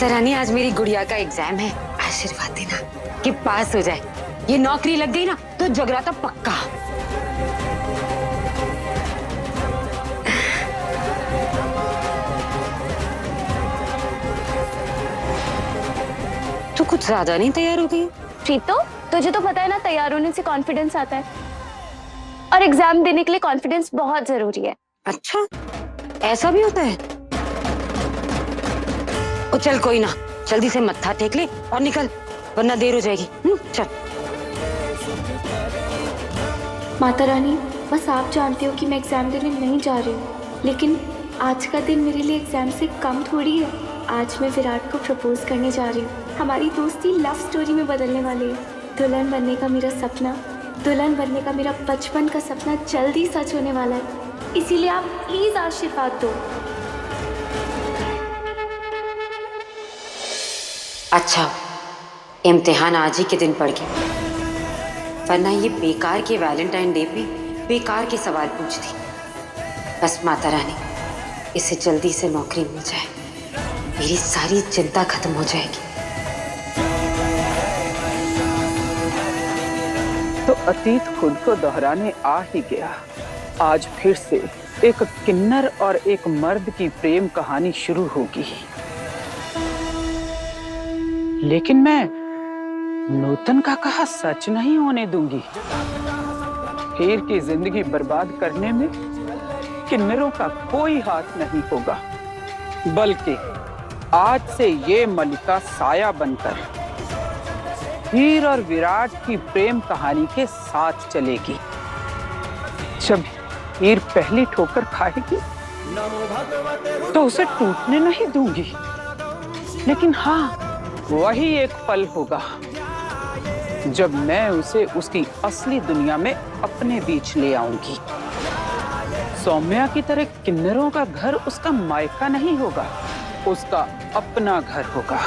माता रानी, आज मेरी गुड़िया का एग्जाम है, आशीर्वाद देना कि पास हो जाए। ये नौकरी लग गई ना तो जगराता पक्का। तू कुछ ज्यादा नहीं तैयार हो गई? प्रीतो, तुझे तो पता है ना, तैयार होने से कॉन्फिडेंस आता है और एग्जाम देने के लिए कॉन्फिडेंस बहुत जरूरी है। अच्छा, ऐसा भी होता है? ओ चल कोई ना, जल्दी से मत्था टेक ले और निकल, वरना देर हो जाएगी। चल। माता रानी, बस आप जानती हो कि मैं एग्जाम देने नहीं जा रही हूँ, लेकिन आज का दिन मेरे लिए एग्जाम से कम थोड़ी है। आज मैं विराट को प्रपोज करने जा रही हूँ। हमारी दोस्ती लव स्टोरी में बदलने वाली है। दुल्हन बनने का मेरा सपना, दुल्हन बनने का मेरा बचपन का सपना जल्द ही सच होने वाला है। इसीलिए आप प्लीज आशीर्वाद दो। अच्छा, इम्तिहान आज ही के दिन पड़ गया, वरना ये बेकार के वैलेंटाइन डे पे बेकार के सवाल पूछती। बस माता रानी, इसे जल्दी से नौकरी मिल जाए, मेरी सारी चिंता खत्म हो जाएगी। तो अतीत खुद को दोहराने आ ही गया। आज फिर से एक किन्नर और एक मर्द की प्रेम कहानी शुरू होगी, लेकिन मैं नूतन का कहा सच नहीं होने दूंगी। हीर की जिंदगी बर्बाद करने में किन्नरों का कोई हाथ नहीं होगा, बल्कि आज से ये मलिका साया बनकर हीर और विराट की प्रेम कहानी के साथ चलेगी। जब हीर पहली ठोकर खाएगी तो उसे टूटने नहीं दूंगी, लेकिन हाँ, वही एक पल होगा जब मैं उसे उसकी असली दुनिया में अपने बीच ले आऊंगी। सौम्या की तरह किन्नरों का घर उसका मायका नहीं होगा, उसका अपना घर होगा।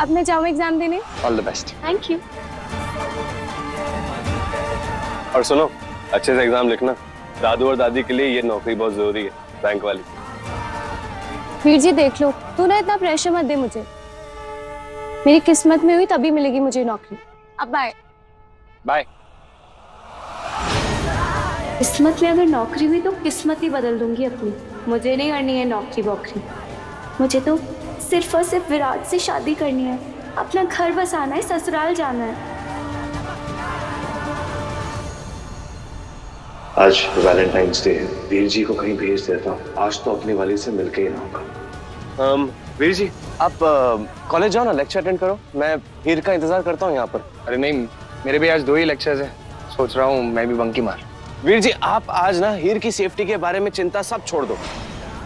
अब मैं जाऊँ एग्जाम देने। All the best. Thank you. और सुनो, अच्छे से एग्जाम लिखना। दादू और दादी के लिए ये नौकरी बहुत जरूरी है, बैंक वाली। वीर जी देख लो, तू ना इतना प्रेशर मत दे मुझे। मेरी किस्मत में हुई तभी मिलेगी मुझे नौकरी। अब बाय बाय। किस्मत में अगर नौकरी हुई तो किस्मत ही बदल दूंगी अपनी। मुझे नहीं करनी है नौकरी वोकरी, मुझे तो सिर्फ और सिर्फ विराट से शादी करनी है, अपना घर बसाना है, ससुराल जाना है। आज वैलेंटाइंस डे है, वीर जी को कहीं भेज देता हूँ। आज तो अपनी वाली से मिलके ही आऊंगा। वीर जी, आप कॉलेज जाओ ना, लेक्चर अटेंड करो। मैं हीर का इंतजार करता हूँ यहाँ पर। अरे नहीं, मेरे भी आज 2 ही लेक्चर्स हैं। सोच रहा हूँ मैं भी बंकी मार। वीर जी, आप आज ना हीर की सेफ्टी के बारे में चिंता सब छोड़ दो।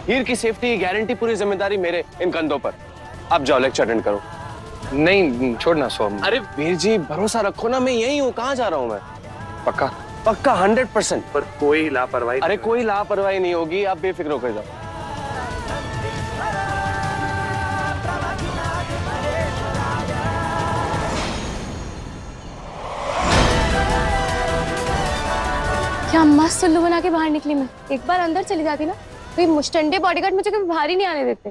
हीर की सेफ्टी की गारंटी, पूरी जिम्मेदारी मेरे इन कंधों पर। अब जाओ, लेक्चर अटेंड करो। नहीं, छोड़ना सोम। अरे वीर जी, भरोसा रखो ना, मैं यही हूँ। कहाँ जा रहा हूँ मैं? पक्का? पक्का 100%। पर कोई लापरवाही। अरे कोई लापरवाही नहीं होगी, आप बेफिक्र होकर जाओ। क्या मस्त उल्लू बना के बाहर निकली मैं। एक बार अंदर चली जाती ना, कोई मुस्टंडे बॉडीगार्ड मुझे कभी बाहर ही नहीं आने देते।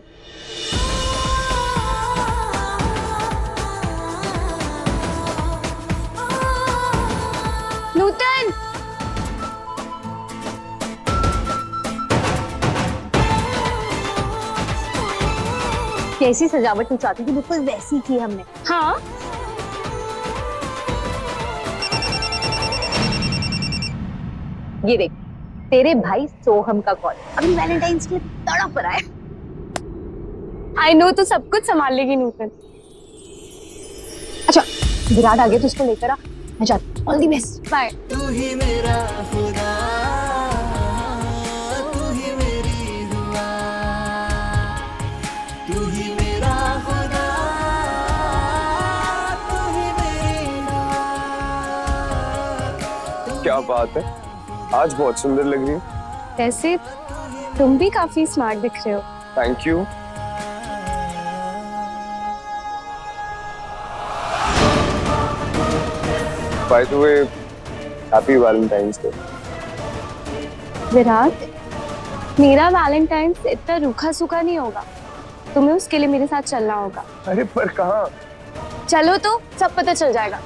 नूतन, कैसी सजावट तू चाहती थी, बिल्कुल वैसी की हमने। हाँ ये देख, तेरे भाई सोहम का कॉल, अभी वैलेंटाइंस के लिए तड़प रहा है। आई नो, तू सब कुछ संभाल लेगी नूतन। अच्छा, विराट आ गया तो उसको लेकर आ, मैं जाती हूँ। All the best, bye. तू ही मेरा खुदा, तू ही मेरी दुआ, तू क्या बात है, आज बहुत सुंदर लग रही है। वैसे तुम भी काफी स्मार्ट दिख रहे हो। Thank you. By the way, happy Valentine's day. Virat, मेरा वैलेंटाइंस इतना रूखा सूखा नहीं होगा, तुम्हें उसके लिए मेरे साथ चलना होगा। अरे पर कहाँ? चलो तो सब पता चल जाएगा।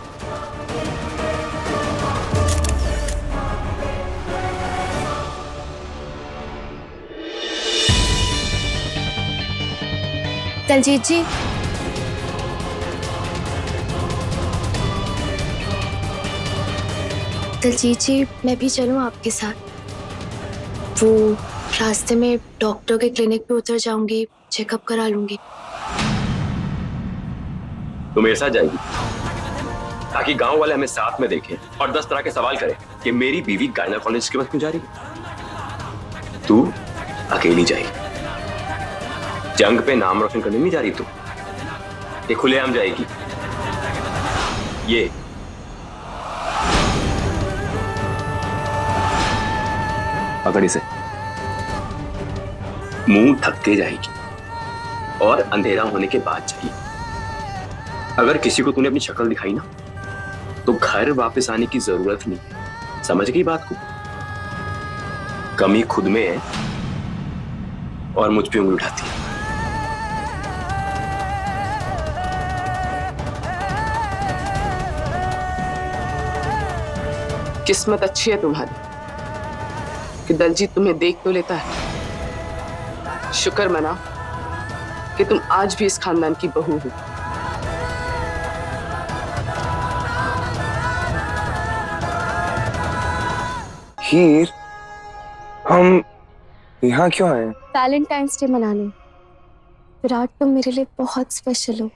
दलजीत जी, दलजीत जी, मैं भी चलूं आपके साथ? वो रास्ते में डॉक्टर के क्लिनिक पे उतर जाऊंगी, चेकअप करा लूंगी। तो मेरे साथ जाएगी ताकि गांव वाले हमें साथ में देखें और 10 तरह के सवाल करें कि मेरी बीवी गायनेकोलॉजिस्ट के पास क्यों जा रही है। तू अकेली जाएगी, जंग पे नाम रोशन करने नहीं जा रही तू, ये खुलेआम जाएगी। ये पकड़ इसे, मुंह ढक के जाएगी और अंधेरा होने के बाद जाएगी। अगर किसी को तूने अपनी शक्ल दिखाई ना तो घर वापस आने की जरूरत नहीं। समझ गई बात को? कमी खुद में है और मुझ पे उंगली उठाती है। किस्मत अच्छी है तुम्हारी कि दलजीत तुम्हें देख तो लेता है। शुक्र मनाओ कि तुम आज भी इस खानदान की बहू हो। हीर, हम यहाँ क्यों आए? वैलेंटाइंस डे मनाने। विराट, तुम मेरे लिए बहुत स्पेशल हो,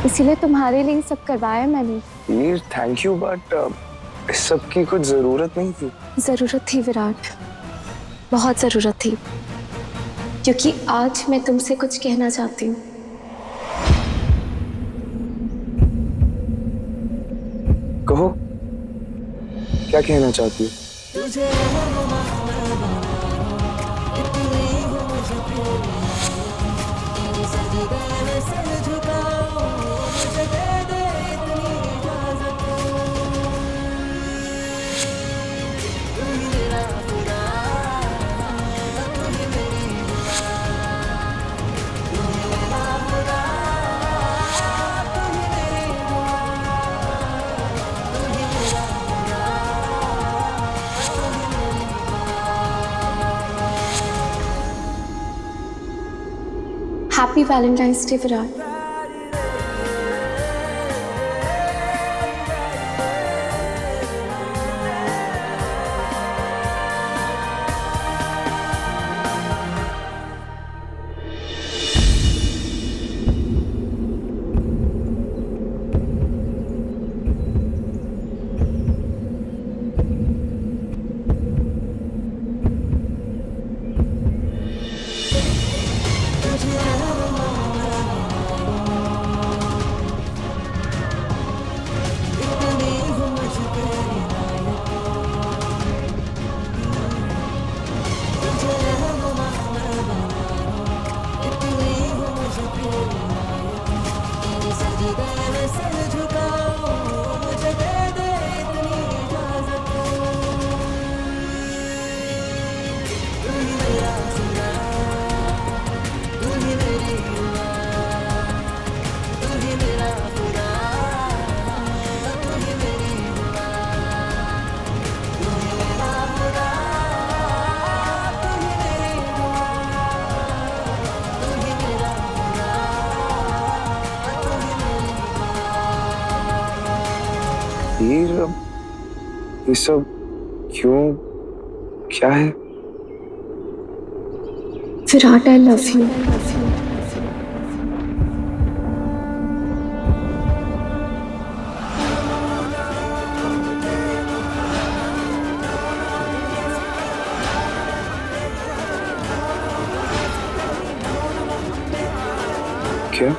इसीलिए तुम्हारे लिए सब करवाया मैंने। हीर, थैंक यू, बट इस सब की कुछ जरूरत नहीं थी। जरूरत थी विराट, बहुत जरूरत थी, क्योंकि आज मैं तुमसे कुछ कहना चाहती हूँ। कहो, क्या कहना चाहती हो? Happy Valentine's day Virat. Heer, ये सब क्यों, क्या है? Virat, I love you. क्या?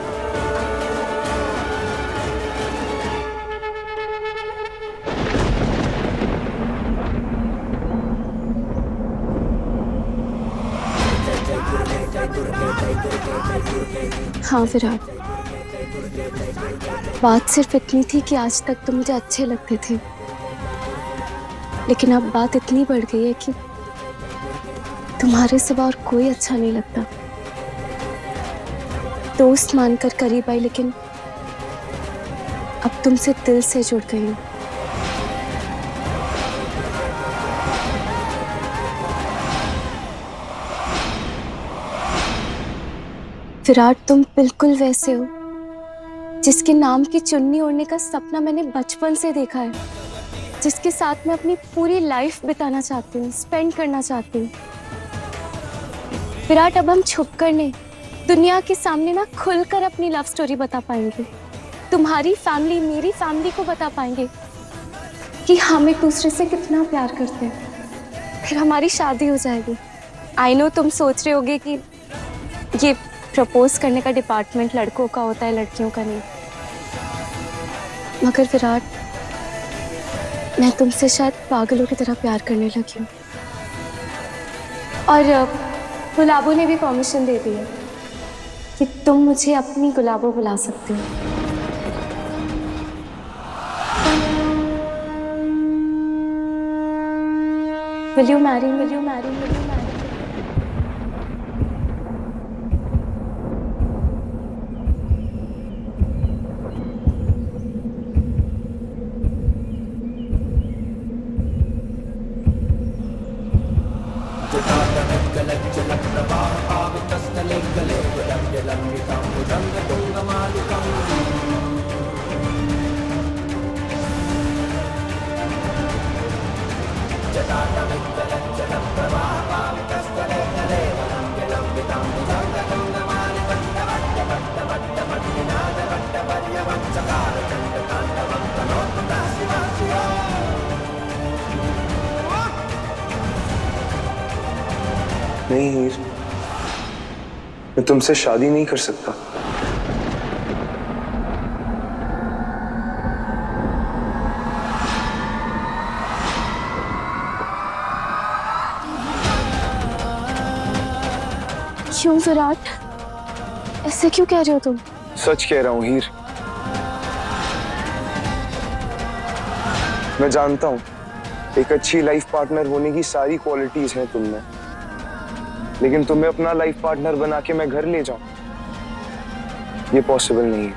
हाँ विराट, बात सिर्फ इतनी थी कि आज तक तुम मुझे अच्छे लगते थे, लेकिन अब बात इतनी बढ़ गई है कि तुम्हारे सिवा और कोई अच्छा नहीं लगता। दोस्त मानकर करीब आई, लेकिन अब तुमसे दिल से जुड़ गई हूँ। विराट, तुम बिल्कुल वैसे हो जिसके नाम की चुन्नी ओढ़ने का सपना मैंने बचपन से देखा है, जिसके साथ मैं अपनी पूरी लाइफ बिताना चाहती हूँ, स्पेंड करना चाहती हूँ। विराट, अब हम छुपकर नहीं, दुनिया के सामने ना खुलकर अपनी लव स्टोरी बता पाएंगे। तुम्हारी फैमिली मेरी फैमिली को बता पाएंगे कि हम एक दूसरे से कितना प्यार करते हैं। फिर हमारी शादी हो जाएगी। आई नो तुम सोच रहे होगे कि ये प्रपोज करने का डिपार्टमेंट लड़कों का होता है, लड़कियों का नहीं। मगर विराट, मैं तुमसे शायद पागलों की तरह प्यार करने लगी हूँ। और गुलाबों ने भी परमिशन दे दी है कि तुम मुझे अपनी गुलाबों बुला सकते हो। Will you marry me? Will you marry me? Will you marry me? नहीं हीर, मैं तुमसे शादी नहीं कर सकता। क्यों विराट, ऐसे क्यों कह रहे हो तुम? सच कह रहा हूँ हीर। मैं जानता हूँ एक अच्छी लाइफ पार्टनर होने की सारी क्वालिटीज हैं तुम में, लेकिन तुम्हें अपना लाइफ पार्टनर बना के मैं घर ले जाऊं, ये पॉसिबल नहीं है।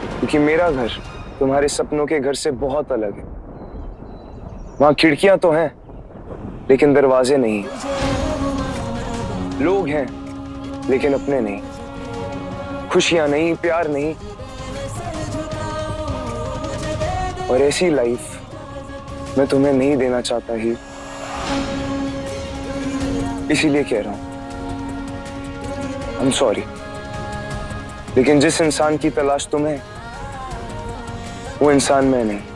क्योंकि मेरा घर तुम्हारे सपनों के घर से बहुत अलग है। वहां खिड़कियां तो हैं, लेकिन दरवाजे नहीं हैं। लोग हैं, लेकिन अपने नहीं। खुशियां नहीं, प्यार नहीं। और ऐसी लाइफ मैं तुम्हें नहीं देना चाहता ही, इसीलिए कह रहा हूं आई एम सॉरी। लेकिन जिस इंसान की तलाश तुम्हें, वो इंसान मैं नहीं।